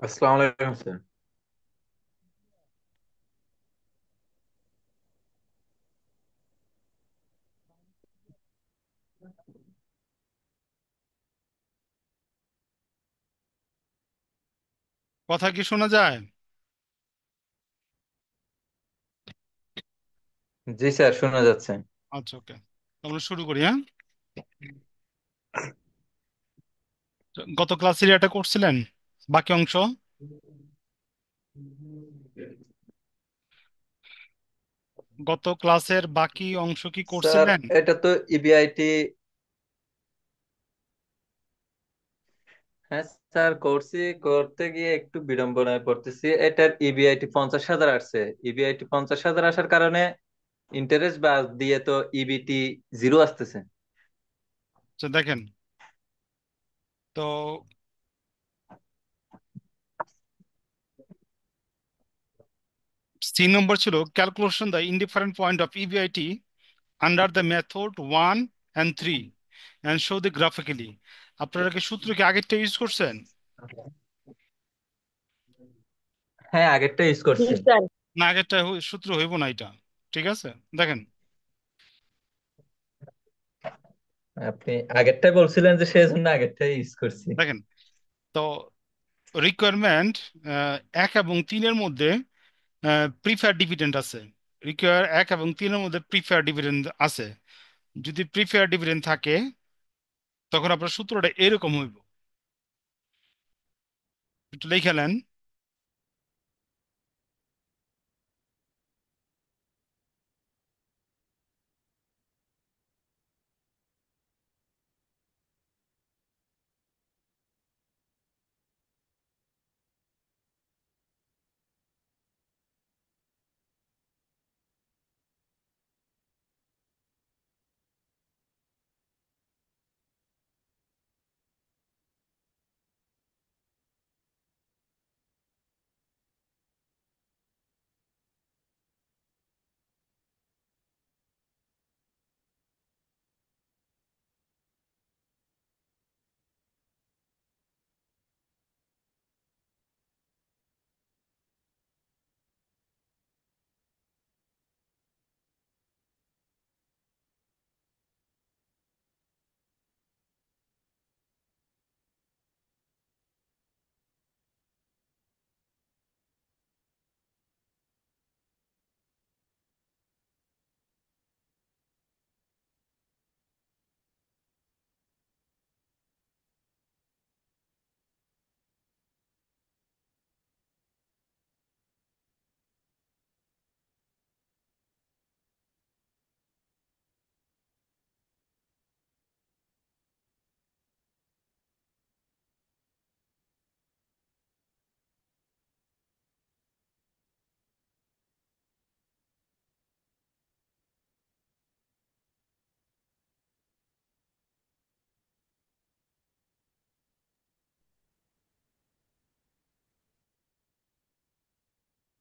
আসসালামু আলাইকুম স্যার। কথা কি শোনা যায়? জি স্যার, শোনা যাচ্ছে। আচ্ছা, ওকে। আমরা শুরু করি, হ্যাঁ। গত ক্লাসের এটা করছিলেন, বাকি অংশ। গত ক্লাসের বাকি অংশ কি স্যার, করছিলেন? এটা তো ইবিআইটি। হ্যাঁ স্যার, করছি। করতে গিয়ে একটু বিড়ম্বনায় পড়তেছি। এটার ইবিআইটি 50,000 আসছে। ইবিআইটি 50,000 আসার কারণে ইন্টারেস্ট বাদ দিয়ে তো ইবিটি জিরো আসতেছে। আচ্ছা, দেখেন তো। সি নম্বর ছিল calculation the indifferent point of EBIT under the method 1 and 3 and show the graphically. আপনারা কি সূত্র কি আগেরটা ইউজ করছেন? হ্যাঁ, আগেরটা ইউজ জি করছি। স্যার। না, আগেরটা সূত্র হইব না এটা। ঠিক আছে, দেখেন। আপনি আগেরটাই বলছিলেন যে সেজন্য আগেরটাই ইউজ করছি। দেখেন তো, রিকোয়ারমেন্ট 1 এবং 3-এর মধ্যে প্রিফেয়ার ডিভিডেন্ড আছে। রিকোয়ার 1 এবং 3-এর মধ্যে প্রিফেয়ার ডিভিডেন্ড আছে। যদি প্রিফেয়ার ডিভিডেন্ড থাকে, তখন আপনার সূত্রটা এরকম হইব। একটু লিখে নেন।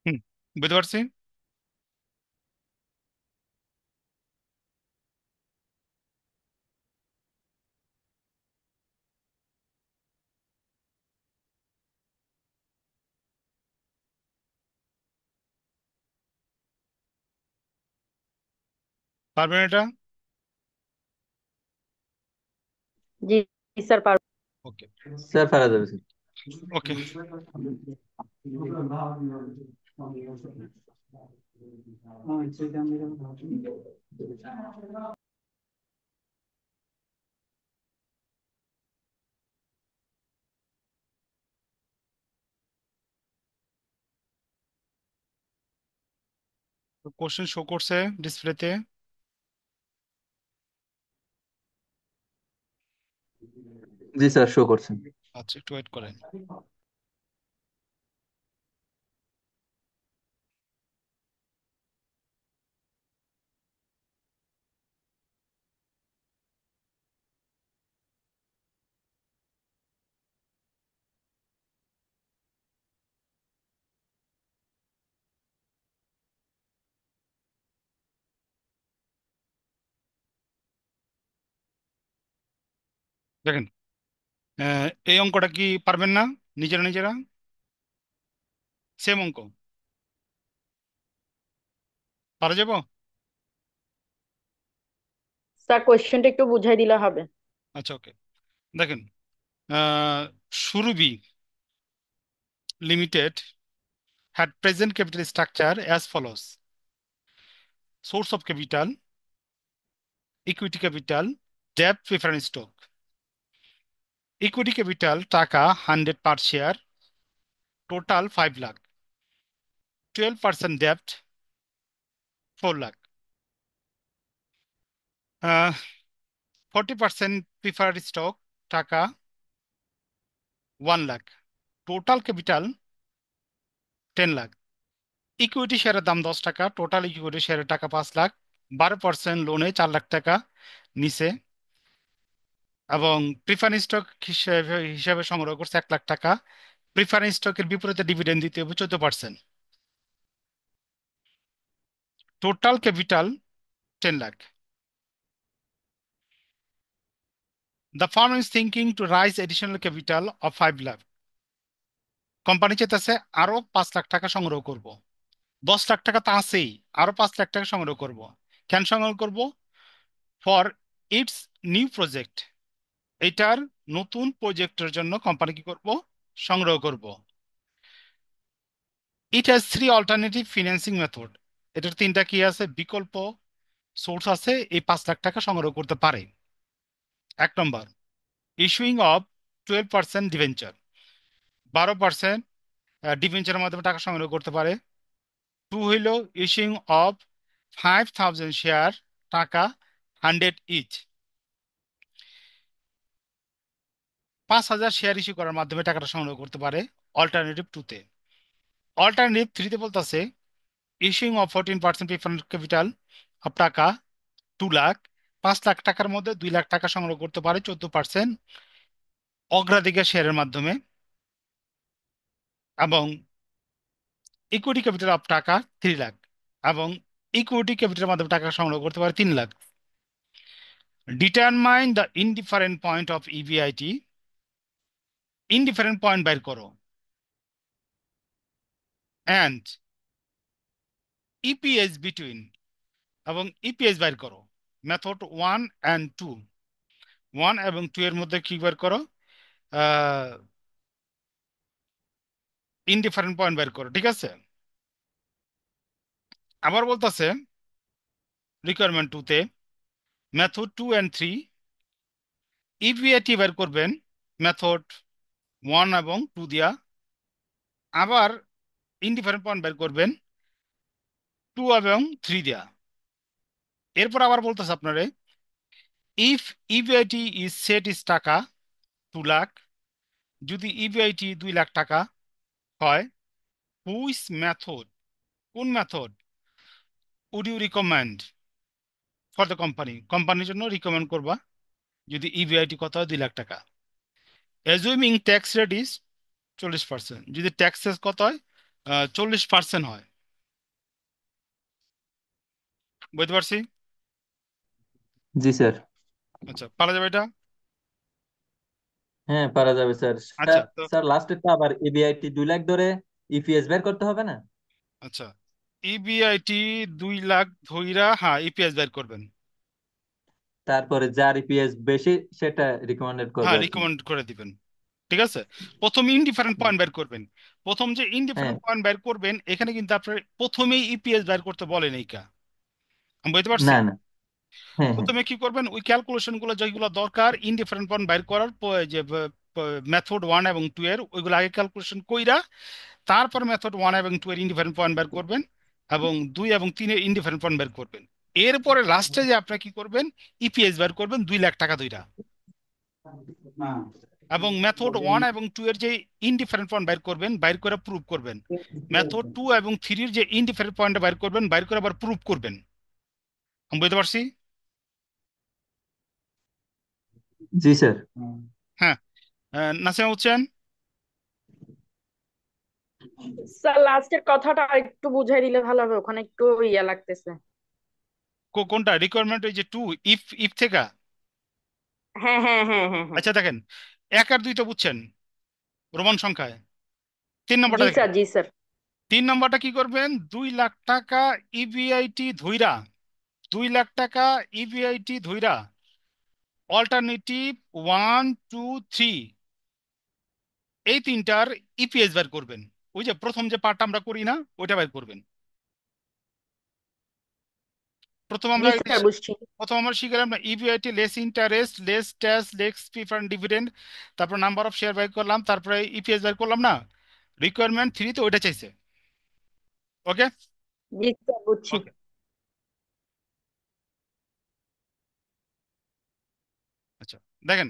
হুম, বুঝতে পারছি। পারবেন এটা? জি স্যার পারবো। ওকে। স্যার, পারা যাবে স্যার। ওকে, কোশ্চেন শো করছে ডিসপ্লেতে। জি স্যার, শো করছেন। আচ্ছা, একটু ওয়েট করেন। দেখেন, এই অঙ্কটা কি পারবেন না নিজেরা নিজেরা? সেম অঙ্ক, পারা যাবো? স্যার কোয়েশ্চেনটা একটু বুঝাই দিলে হবে। আচ্ছা, ওকে। দেখেন, সুরভি limited had present capital structure as follows: source of capital, equity capital, debt, preference stock. Equity capital টাকা 100 per share, total 5 lakh, 12% debt 4 lakh, 40% preferred stock টাকা 1 lakh, total capital 10 lakh. Equity শেয়ারের দাম 10 টাকা, টোটাল ইকুইটি শেয়ারের টাকা 5 লাখ, 12% লোনে 4 লাখ টাকা নিচে, এবং প্রিফারেন্স স্টক হিসেবে হিসাবে সংগ্রহ করছে 1 লাখ টাকা। প্রিফারেন্স স্টকের বিপরীতে ডিভিডেন্ড দিতে হবে 14%। Total capital 10 lakh. The farm is thinking to rise additional capital of 5 lakh. Company চেয়েছে আরো 5 লাখ টাকা সংগ্রহ করব। 10 লাখ টাকা তো আছেই, আরো 5 লাখ টাকা সংগ্রহ করব। কেন সংগ্রহ করব? For its new project. এটার নতুন প্রজেক্টের জন্য কোম্পানি কি করব? সংগ্রহ করব। It has 3 alternative financing method. এটার 3টা কি আছে? বিকল্প সোর্স আছে এই 5 লাখ টাকা সংগ্রহ করতে পারে। 1 নম্বর, ইস্যুইং অফ 12% ডিভেঞ্চার, 12% ডিভেঞ্চারের মাধ্যমে টাকা সংগ্রহ করতে পারে। 2 হইল ইস্যুইং অফ 5,000 শেয়ার, টাকা 100 ইচ, 5,000 শেয়ার ইস্যু করার মাধ্যমে টাকাটা সংগ্রহ করতে পারে অল্টারনেটিভ 2-তে। অল্টারনেটিভ 3-তে বলতেছে issuing of 14% preference capital of টাকা 2 লাখ, 5 লাখ টাকার মধ্যে 2 লাখ টাকা সংগ্রহ করতে পারে 14% অগ্রাধিকার শেয়ারের মাধ্যমে, এবং ইকুইটি ক্যাপিটাল অফ টাকা 3 লাখ, এবং ইকুইটি ক্যাপিটালের মাধ্যমে টাকা সংগ্রহ করতে পারে 3 lakh. Determine the indifferent point of EBIT. Indifferent point বের করো অ্যান্ড ইপিএস বিটুইন, এবং ইপিএস বের করো। মেথড 1 অ্যান্ড 2, 1 এবং 2 এর মধ্যে কি বের করো? ইনডিফারেন্ট পয়েন্ট বের করো, ঠিক আছে? আবার বলতেছে রিকোয়ারমেন্ট 2-তে মেথড 2 অ্যান্ড 3 ইভিআইটি বের করবেন মেথড 1 এবং 2 দিয়া, আবার ইনডিফারেন্ট পয়েন্ট বের করবেন 2 এবং 3 দিয়া। এরপর আবার বলতেছে আপনারে if EBIT is set is টাকা 2 লাখ, যদি ইভিআইটি 2 লাখ টাকা হয়, হুইচ মেথড, কোন method would you recommend for the company, কোম্পানির জন্য রিকমেন্ড করবা যদি ইভিআইটি কত হয়? 2 লাখ টাকা। অ্যাজুমিং ট্যাক্স রেট ইজ 40%, যদি ট্যাক্সেস কত হয়? 40% হয়। বুঝতে পারছি? জি স্যার। আচ্ছা, পারা যাবে এটা? হ্যাঁ, পারা যাবে স্যার। আচ্ছা তো, স্যার লাস্টেরটা আবার ইবিআইটি 2 লাখ ধরে ইপিএস বের করতে হবে না? আচ্ছা, ইবিআইটি 2 লাখ ধইরা, হ্যাঁ, ইপিএস বের করবেন। তারপরে যার ইপিএস বেশি সেটা রিকমেন্ডেড করবে হ্যাঁ, আর কি। রিকমেন্ড করে দিবেন। ঠিক আছে, প্রথম ইনডিফারেন্ট পয়েন্ট বের করবেন। প্রথম যে হ্যাঁ। ইনডিফারেন্ট পয়েন্ট বের করবেন, এখানে কিন্তু আপনার প্রথমেই ইপিএস বের করতে বলেন এই কা। আমি বুঝতে পারছি? না না। হ্যাঁ হ্যাঁ। প্রথমে কি করবেন? ওই ক্যালকুলেশন গুলো যেগুলো দরকার ইনডিফারেন্ট পয়েন্ট বের করার যে মেথড 1 এবং 2 এর, ওইগুলো আগে ক্যালকুলেশন কইরা তারপর মেথড 1 এবং 2 এর ইনডিফারেন্ট পয়েন্ট বের করবেন, এবং 2 এবং 3 এর ইনডিফারেন্ট পয়েন্ট বের করবেন। এরপরে লাস্টে যে আপনি কি করবেন? ইপিএস বের করবেন 2 লাখ টাকা ধইরা, এবং মেথড 1 এবং 2 এর যে ইনডিফারেন্ট পয়েন্ট বের করবেন, বাইর করে প্রুভ করবেন। মেথড 2 এবং 3 এর যে ইনডিফারেন্ট পয়েন্ট বের করবেন, বাইর করে আবার প্রুভ করবেন। আমি বুঝতে পারছি? জি স্যার। হ্যাঁ। নাসিমা বুঝছেন? স্যার লাস্টের কথাটা একটু বুঝাই দিলে ভালো হবে, ওখানে একটু ইয়া লাগতেছে। কোনটা রিকোয়ারমেন্ট? ওই যে 2, ইফ ইফ থেকে। হ্যাঁ হ্যাঁ হ্যাঁ হ্যাঁ হ্যাঁ। আচ্ছা দেখেন, 1 আর 2 তো বুঝছেন রোমান সংখ্যায়, 3 নম্বরটা জি দেখেন। স্যার জি স্যার। 3 নম্বরটা কি করবেন, 2 লাখ টাকা ইবিআইটি ধইরা, 2 লাখ টাকা ইবিআইটি ধইরা অল্টারনেটিভ 1 2 3 এই তিনটার ইপিএস বের করবেন। ওই যে প্রথম যে পার্টটা আমরা করি না, ওইটা বের করবেন। প্রথম জি আমরা স্যার, বুঝছি। প্রথম আমরা শিখলাম না, EBIT less interest less tax less preference dividend, তারপর নাম্বার অফ শেয়ার বের করলাম, তারপরে ইপিএস বের করলাম না। রিকোয়ারমেন্ট 3 তে ওইটা চাইছে। ওকে। জি স্যার, বুঝছি। ওকে, আচ্ছা দেখেন।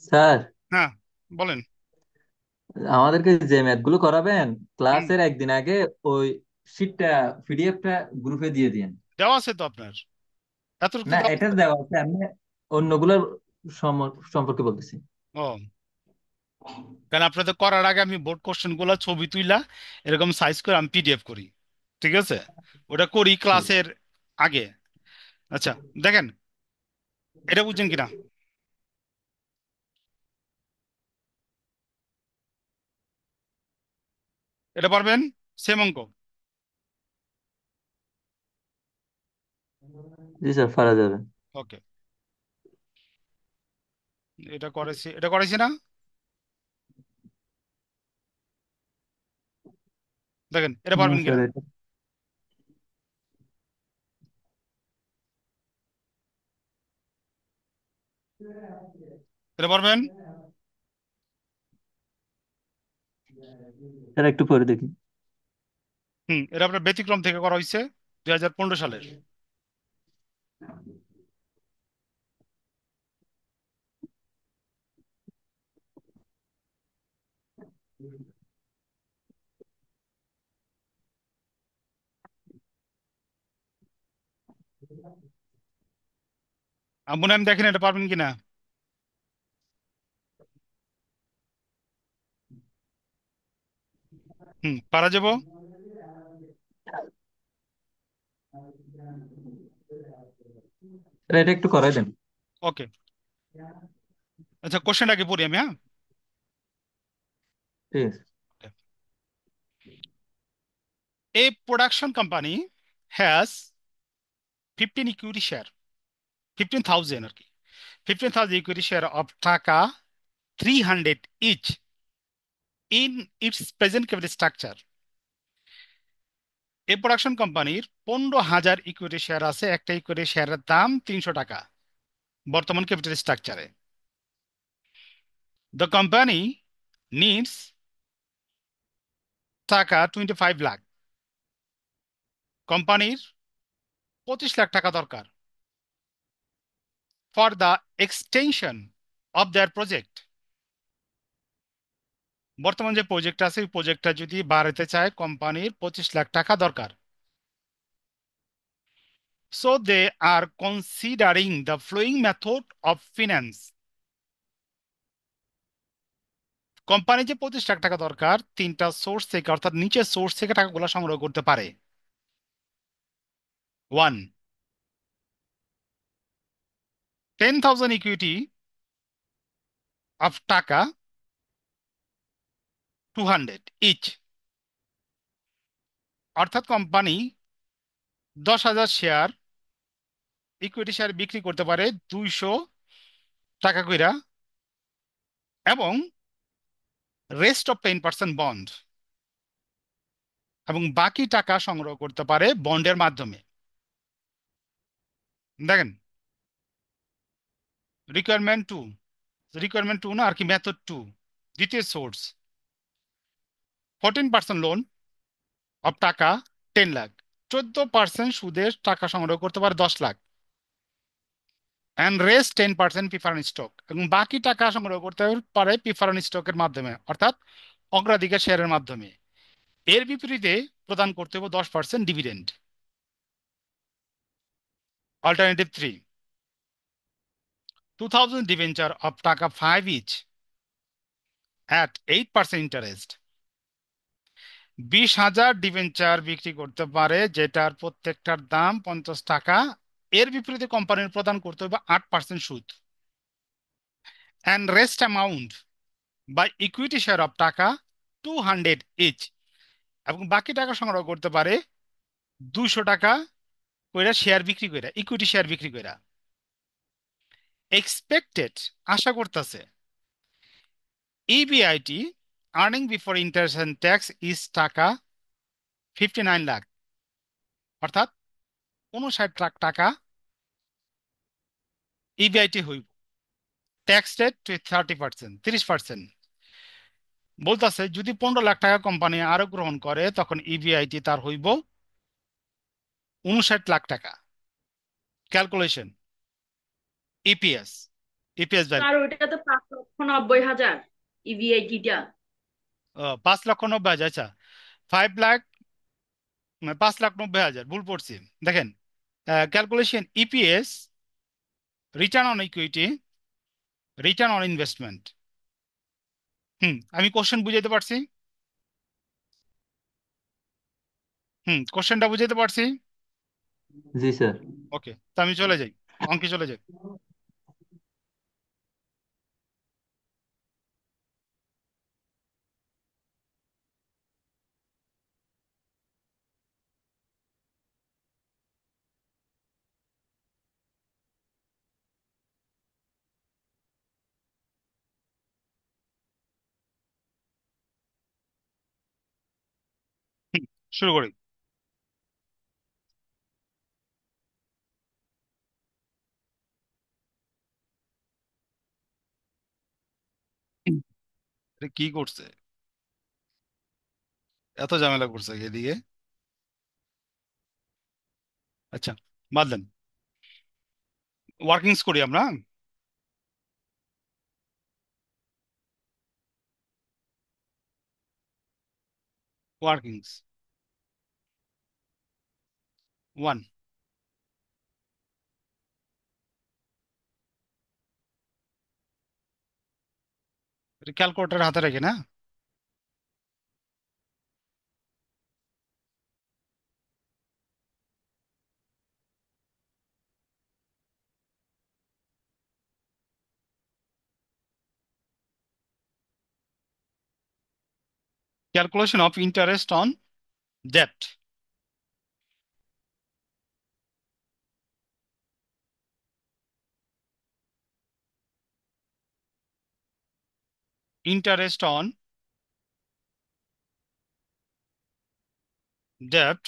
স্যার, হ্যাঁ, বলেন। আমাদেরকে যে ম্যাথ গুলো করাবেন হুম, ক্লাসের একদিন আগে ওই শিটটা, পিডিএফটা গ্রুপে দিয়ে দিন। দেওয়া আছে তো আপনার, এতটুকু তো না, দেওয়া এটা আছে। দেওয়া আছে, আমি অন্যগুলোর সম্পর্কে বলতেছি। ও, কারণ আপনাদের করার আগে আমি বোর্ড কোশ্চেন গুলা ছবি তুইলা এরকম সাইজ করে আমি পিডিএফ করি, ঠিক আছে? ওটা করি ঠিক আছে। ক্লাসের আগে। আচ্ছা দেখেন, এটা বুঝছেন কিনা, এটা পারবেন? সেম অঙ্ক। জি স্যার, পারা যাবে। ওকে, এটা করেছি না? দেখেন এটা না পারবেন স্যার, কিনা। এটা এটা পারবেন? স্যার একটু পরে দেখি। হুম, এটা আপনার ব্যতিক্রম থেকে করা হয়েছে, 2015 সালের। মনে হয় আমি দেখেন এটা পারবেন কিনা। হুম, পারা যাবো। স্যার, এটা একটু করাই দেন। ওকে, আচ্ছা কোশ্চেনটাকে পড়ি আমি, হ্যাঁ। ঠিক আছে। A production company has 15 equity share, 15,000 আর কি, 15,000 equity share of টাকা 300 each in its present capital structure. এই প্রোডাকশন কোম্পানির 15,000 ইকুইটি শেয়ার আছে, একটা ইকুইটি শেয়ারের দাম 300 টাকা বর্তমান ক্যাপিটাল স্ট্রাকচারে। দ্য কোম্পানি নিডস টাকা 25 লাখ, কোম্পানির 25 লাখ টাকা দরকার for the extension of their project. বর্তমান যে প্রজেক্ট আছে ওই প্রজেক্টটা যদি বাড়াতে চায়, কোম্পানির 25 লাখ টাকা দরকার। So they are considering the following method of finance. Company যে 25 লাখ টাকা দরকার, তিনটা সোর্স থেকে অর্থাৎ নিচের সোর্স থেকে টাকাগুলো সংগ্রহ করতে পারে। 1, 10,000 ইকুইটি অফ টাকা 200 ইচ, অর্থাৎ কোম্পানি 10,000 শেয়ার, ইকুইটি শেয়ার বিক্রি করতে পারে 200 টাকা কইরা, এবং রেস্ট অফ 10% বন্ড, এবং বাকি টাকা সংগ্রহ করতে পারে বন্ডের মাধ্যমে। দেখেন, রিকোয়ারমেন্ট টু, রিকোয়ারমেন্ট টু না আর কি, মেথড টু, দ্বিতীয় সোর্স, 14% লোন অফ টাকা 10 লাখ, 14% সুদের টাকা সংগ্রহ করতে পারে 10 lakh, and rest 10% preference stock, এবং বাকি টাকা সংগ্রহ করতে পারে প্রিফারেন্স স্টকের মাধ্যমে অর্থাৎ অগ্রাধিকার শেয়ারের মাধ্যমে। এর বিপরীতে প্রদান করতে হবে 10% ডিভিডেন্ড। অল্টারনেটিভ 3, 2,000 ডিভেঞ্চার অফ টাকা 5 ইচ অ্যাট 8% ইন্টারেস্ট, 20,000 ডিভেঞ্চার বিক্রি করতে পারে যেটার প্রত্যেকটার দাম 50 টাকা। এর বিপরীতে কোম্পানির প্রদান করতে হবে 8% সুদ। And rest amount by equity share of টাকা 200 ইচ, এবং বাকি টাকা সংগ্রহ করতে পারে 200 টাকা কইরা শেয়ার বিক্রি কইরা, ইকুইটি শেয়ার বিক্রি কইরা। এক্সপেক্টেড, আশা করতেছে, EBIT earning before interest and tax is টাকা 59 লাখ, অর্থাৎ 59 লাখ টাকা ইবিআইটি হইব। Tax rate 30%, 30%। বলতেছে যদি 15 লাখ টাকা কোম্পানি আরো গ্রহণ করে তখন ইবিআইটি তার হইব 59 লাখ টাকা। Calculation, EPS, EPS value sir ওইটা তো 5,90,000 ইভিআইটিটা। 5,90,000। আচ্ছা, 5 লাখ, 5,90,000, ভুল পড়ছি। দেখেন, calculation EPS, return on equity, return on investment. আমি কোশ্চেন বুঝাইতে পারছি? কোশ্চেনটা বুঝাইতে পারছি? জি স্যার। ওকে, তো আমি চলে যাই, অঙ্কে চলে যাই। হুম, শুরু করি। এটা কি করছে, এত ঝামেলা করছে এদিকে? আচ্ছা, বাদ দেন, ওয়ার্কিংস করি আমরা। ওয়ার্কিংস 1। ক্যালকুলেটর হাতে রেখে না, calculation of interest on debt. Interest on date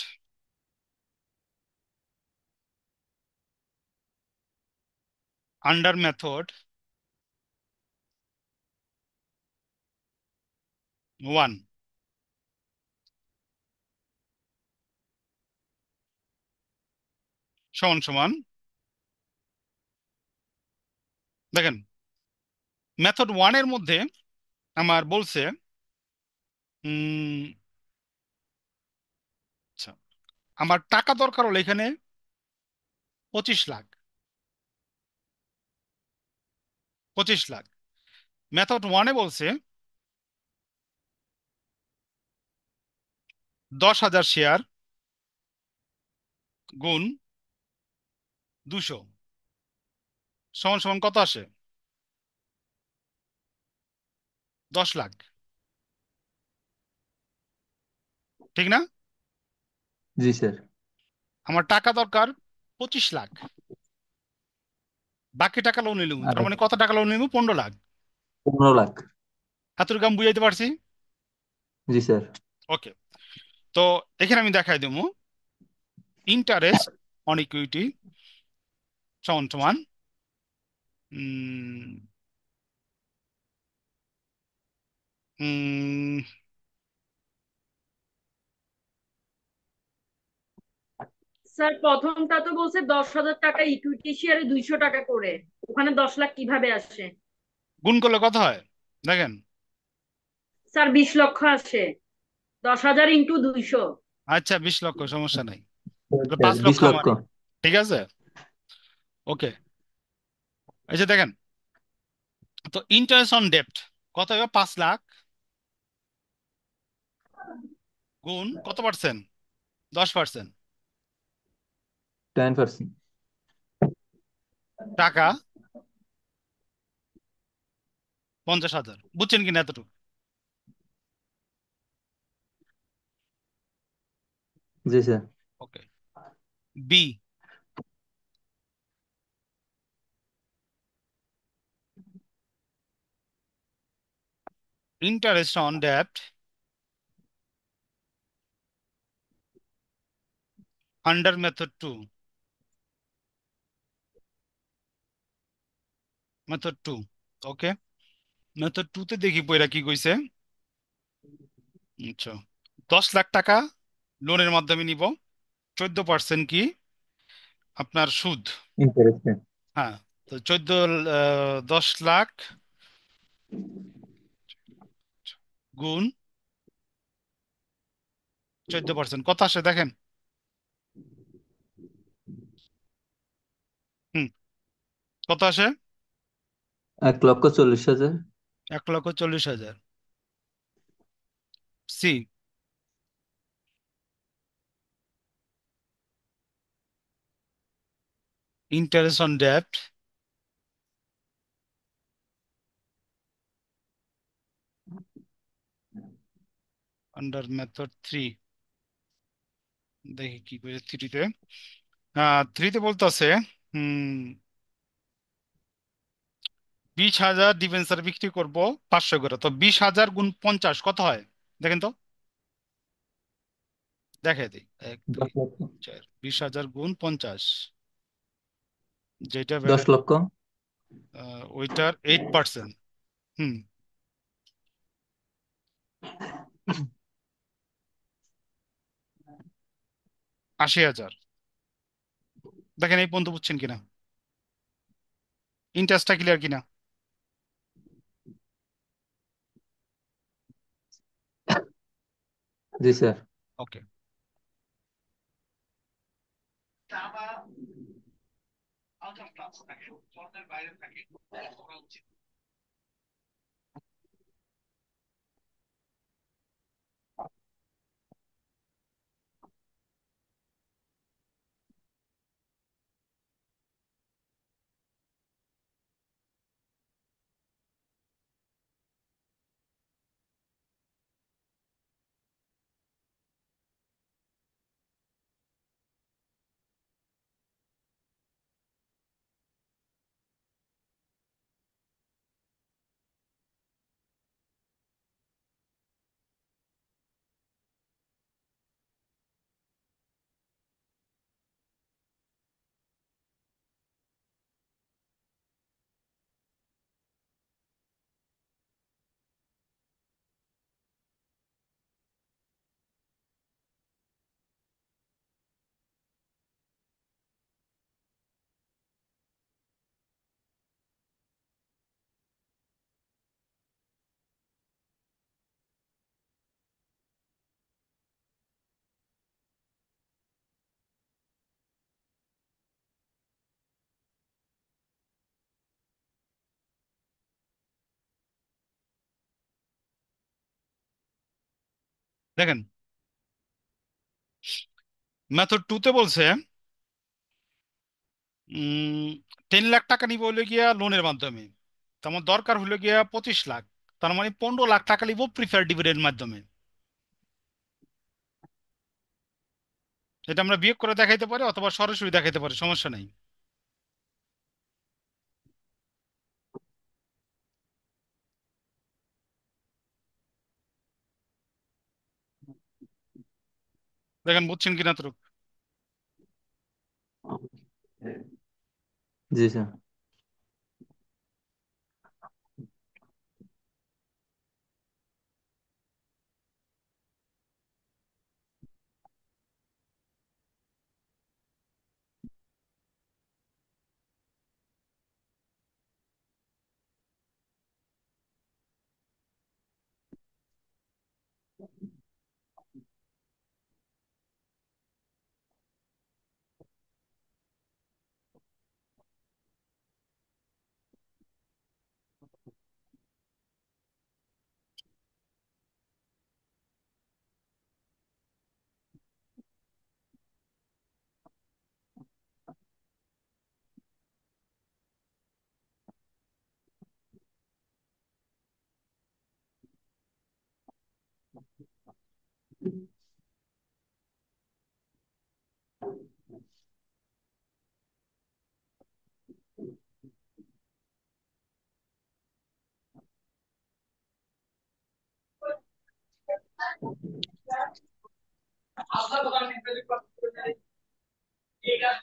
under method 1 সমান সমান, দেখেন মেথড 1 এর মধ্যে আমার বলছে, উম, আচ্ছা, আমার টাকা দরকার হলো এখানে 25 লাখ, 25 লাখ। মেথড 1-এ বলছে 10,000 শেয়ার গুণ 200 সমান সমান কত আসে? 10 লাখ, ঠিক না? জি স্যার। আমার টাকা দরকার 25 লাখ, বাকি টাকা লোন নিলাম, আর তার মানে কত টাকা লোন নিলাম? 15 লাখ। 15 লাখ। এতটুকু আমি বুঝাইতে পারছি? জি স্যার। ওকে, তো এখানে আমি দেখাই দেবো ইন্টারেস্ট অন ইকুইটি সমান সমান, উম, উম, স্যার প্রথমটা তো বলছে 10,000 টাকা ইকুইটি শেয়ারে 200 টাকা করে, ওখানে 10 লাখ কিভাবে আসে? গুণ করলে কত হয় দেখেন। স্যার 20 লক্ষ আসে, 10,000 ইন্টু 200। আচ্ছা, 20 লক্ষ, সমস্যা নাই, তাহলে স্যার 5 20 লক্ষ লক্ষ। আমারই। ঠিক আছে, ওকে। এই যে দেখেন, তো ইন্টারেস্ট অন ডেপ্ট কত হবে? 5 লাখ গুণ কত পার্সেন্ট? 10%। 10%। টাকা 50,000, বুঝছেন কিনা এতটুকু? জি sir. Okay. B, interest on date under method two. Method two, okay. Method two তে দেখি বইরা কি কইছে। আচ্ছা, 10 লাখ টাকা লোনের মাধ্যমে নিব, 14% কি আপনার সুদ। ইন্টারেস্ট। হ্যাঁ, তো 10 লাখ গুণ 14% কত আসে দেখেন। হুম, কত আসে? 1,40,000। 1,40,000। C, interest on date under method three. দেখি কি করে থ্রিতে। থ্রিতে বলতেছে, হুম, 20,000 ডিভেঞ্চার বিক্রি করব 500 করে, তো 20,000 গুণ 50 কত হয় দেখেন তো। দেখে দিই, এক দুই 10 লক্ষ। চার, 20,000 গুণ 50, যেটা 10 লক্ষ। ওইটার 8%। হুম, 80,000। দেখেন এই পর্যন্ত বুঝছেন কিনা, ইন্টারেস্টটা ক্লিয়ার কিনা। জি স্যার। ওকে। দেখেন মেথড টু তে বলছে 10 লাখ টাকা নিব হইলে গিয়া লোনের মাধ্যমে, তো আমার দরকার হইলে গিয়া 25 লাখ, তার মানে 15 লাখ টাকা নিব প্রিফার ডিভিডেন্ড মাধ্যমে। এটা আমরা বিয়োগ করে দেখাইতে পারি অথবা সরাসরি দেখাইতে পারি, সমস্যা নাই। দেখেন বুঝছেন কিনা তো। জি স্যার।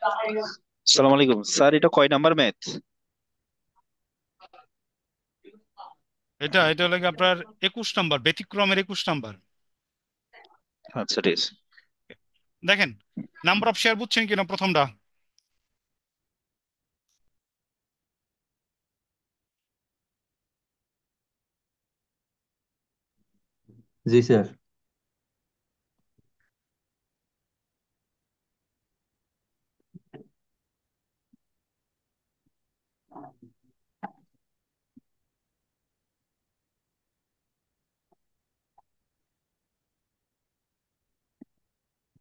সালাম আলাইকুম স্যার, এটা কয় নাম্বার ম্যাথ? এটা এটা লাগে আপনার 21 নাম্বার, ব্যতিক্রমের 21 নাম্বার। আচ্ছা, ঠিক আছে। দেখেন, নাম্বার অফ শেয়ার বুঝছেন কিনা প্রথমটা? জি স্যার।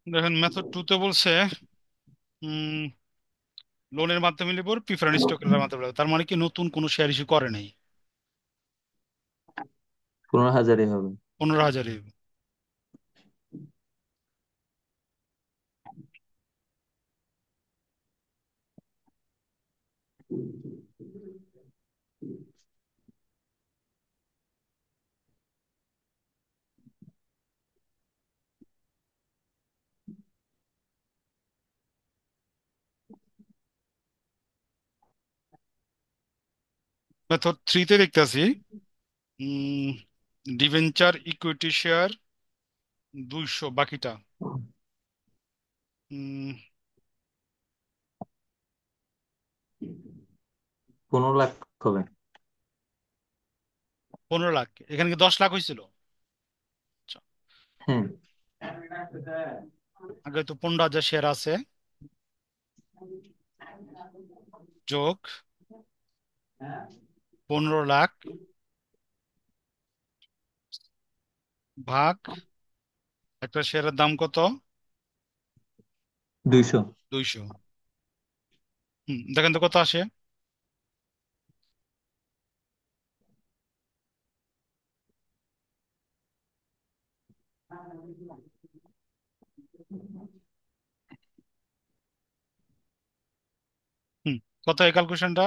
দেখেন মেথড 2 তে বলছে লোনের মাধ্যমে নিব, প্রিফারেন্স স্টকের মাধ্যমে নেবো। তার মানে কি নতুন কোনো শেয়ার ইস্যু করে নাই। 15,000-ই হবে। 15,000। মেথড 3 তে দেখতেছি ডিভেঞ্চার ইকুইটি শেয়ার 200, বাকিটা 15 লাখ হবে। 15 লাখ। এখানে কি 10 লাখ হয়েছিল? আচ্ছা, হ্যাঁ। আগে তো 15,000 শেয়ার আছে, যোগ 15 লাখ ভাগ একটা শেয়ারের দাম কত? 200। 200। দেখেন তো কত আসে। হুম কত এই ক্যালকুলেশনটা?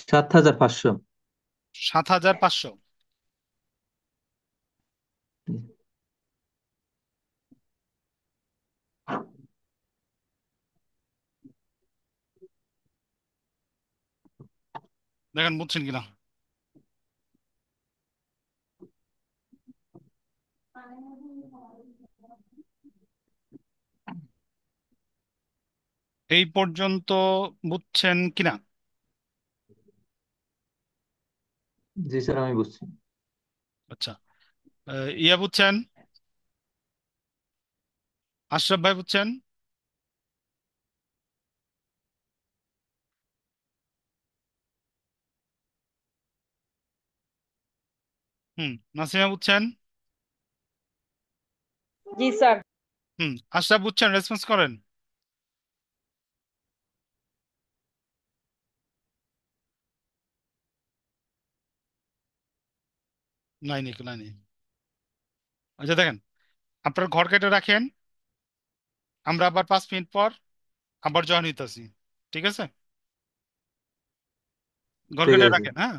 7,500। 7,500। দেখেন বুঝছেন কিনা। এই পর্যন্ত বুঝছেন কিনা? জি স্যার, আমি বুঝছি। আচ্ছা, ইয়া বুঝছেন? আশরাফ ভাই বুঝছেন? নাসিমা বুঝছেন? জি স্যার। আশরাফ বুঝছেন? রেসপন্স করেন। নাই নাকি? নাই নাই। আচ্ছা দেখেন, আপনার ঘর কেটে রাখেন, আমরা আবার 5 মিনিট পর আবার জয়েন হইতাছি। ঠিক আছে? ঘর ঠিক কেটে আছে। রাখেন, হ্যাঁ।